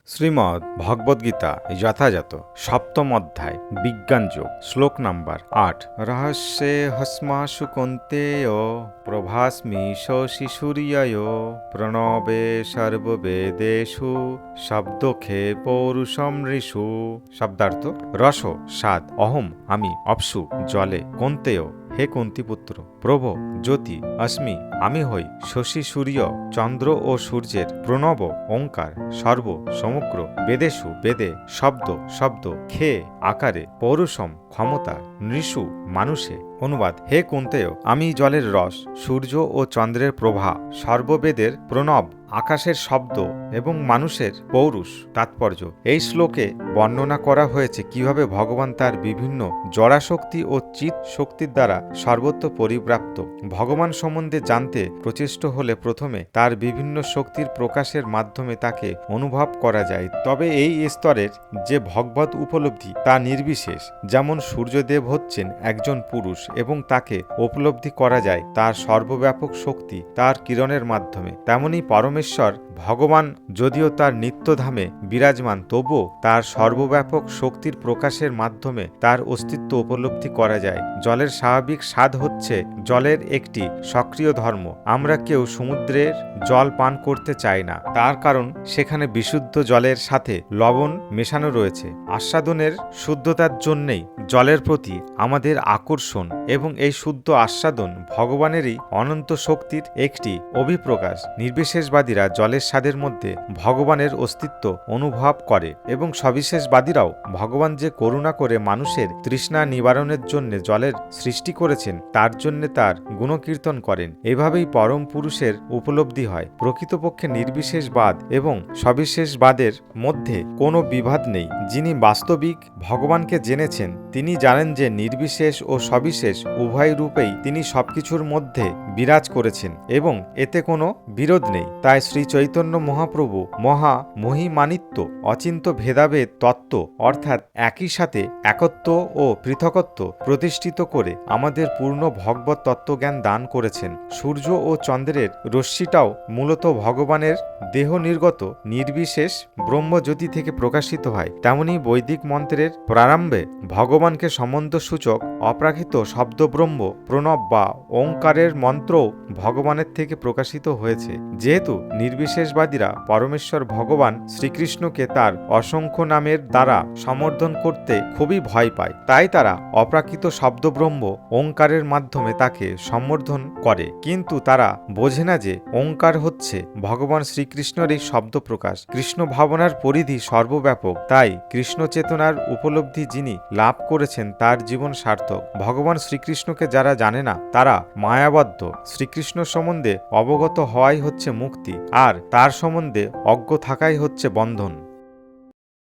শ্রীমদ্ ভগবদ্গীতা যথাযথ সপ্তম অধ্যায় বিজ্ঞান যোগ শ্লোক নাম্বার ৮ রহস্যে হস্মাসু কন্তেয় প্রভাস্মি শিশুরিয় প্রণবে সর্ববেদেষু শব্দখে পৌরুষম ঋষু। শব্দার্থ: রস স্বাদ, অহম আমি, অপসু জলে, কন্তেয় হে কুন্তিপুত্র, প্রভ জ্যোতি, অস্মি আমি হই, শশী সূর্য চন্দ্র ও সূর্যের, প্রণব ওঙ্কার, সর্ব সমগ্র, বেদেষু বেদে, শব্দ শব্দ, খে আকারে, পৌরুষম ক্ষমতা, নৃষু মানুষে। অনুবাদ: হে কুন্তেয়, আমি জলের রস, সূর্য ও চন্দ্রের প্রভা, সর্ববেদের প্রণব, আকাশের শব্দ এবং মানুষের পৌরুষ। তাৎপর্য: এই শ্লোকে বর্ণনা করা হয়েছে কিভাবে ভগবান তার বিভিন্ন জড়াশক্তি ও চিৎ শক্তির দ্বারা সর্বত্র পরিব্যাপ্ত। ভগবান সম্বন্ধে জানতে প্রচেষ্ট হলে প্রথমে তার বিভিন্ন শক্তির প্রকাশের মাধ্যমে তাকে অনুভব করা যায়। তবে এই স্তরের যে ভগবত উপলব্ধি তা নির্বিশেষ। যেমন সূর্যদেব হচ্ছেন একজন পুরুষ এবং তাকে উপলব্ধি করা যায় তার সর্বব্যাপক শক্তি তার কিরণের মাধ্যমে, তেমনি পরমেশ্বর ভগবান যদিও তার নিত্যধামে বিরাজমান, তবুও তার সর্বব্যাপক শক্তির প্রকাশের মাধ্যমে তার অস্তিত্ব উপলব্ধি করা যায়। জলের স্বাভাবিক স্বাদ হচ্ছে জলের একটি সক্রিয় ধর্ম। আমরা কেউ সমুদ্রের জল পান করতে চাই না, তার কারণ সেখানে বিশুদ্ধ জলের সাথে লবণ মেশানো রয়েছে। আস্বাদনের শুদ্ধতার জন্যেই জলের প্রতি আমাদের আকর্ষণ, এবং এই শুদ্ধ আস্বাদন ভগবানেরই অনন্ত শক্তির একটি অভিপ্রকাশ। নির্বিশেষবাদীরা জলের স্বাদের মধ্যে ভগবানের অস্তিত্ব অনুভব করে, এবং সবিশেষবাদীরাও ভগবান যে করুণা করে মানুষের তৃষ্ণা নিবারণের জন্য জলের সৃষ্টি করেছেন তার জন্য তার গুণকীর্তন করেন। এভাবেই পরম পুরুষের উপলব্ধি হয়। প্রকৃতপক্ষে নির্বিশেষবাদ এবং সবিশেষবাদের মধ্যে কোনো বিবাদ নেই। যিনি বাস্তবিক ভগবানকে জেনেছেন তিনি জানেন যে নির্বিশেষ ও সবিশেষ উভয় রূপেই তিনি সবকিছুর মধ্যে বিরাজ করেছেন এবং এতে কোনো বিরোধ নেই। তাই শ্রী চৈতন্য মহাপ্রভু মহা মহিমানিত্ব অচিন্ত ভেদাভেদ তত্ত্ব অর্থাৎ একই সাথে একত্ব ও পৃথকত্ব প্রতিষ্ঠিত করে আমাদের পূর্ণ ভগবত তত্ত্বজ্ঞান দান করেছেন। সূর্য ও চন্দ্রের রশ্মিটাও মূলত ভগবানের দেহ নির্গত নির্বিশেষ ব্রহ্মজ্যোতি থেকে প্রকাশিত হয়। তেমনি বৈদিক মন্ত্রের প্রারম্ভে ভগবানকে সম্বন্ধসূচক অপ্রাকৃত শব্দ ব্রহ্ম প্রণব বা ওঙ্কারের মন্ত্রও ভগবানের থেকে প্রকাশিত হয়েছে। যেহেতু নির্বিশেষবাদীরা পরমেশ্বর ভগবান শ্রীকৃষ্ণকে তার অসংখ্য নামের দ্বারা সম্বোধন করতে খুবই ভয় পায়, তাই তারা অপ্রাকৃত শব্দ ব্রহ্ম ওঙ্কারের মাধ্যমে তাকে সম্বোধন করে। কিন্তু তারা বোঝে না যে ওঙ্কার হচ্ছে ভগবান শ্রীকৃষ্ণের এই শব্দ প্রকাশ। কৃষ্ণ ভাবনার পরিধি সর্বব্যাপক, তাই কৃষ্ণ চেতনার উপলব্ধি যিনি লাভ করেছেন তার জীবন সার্থক। ভগবান শ্রীকৃষ্ণকে যারা জানে না তারা মায়াবদ্ধ। শ্রীকৃষ্ণ সম্বন্ধে অবগত হওয়াই হচ্ছে মুক্তি, আর তার সম্বন্ধে অজ্ঞ থাকাই হচ্ছে বন্ধন।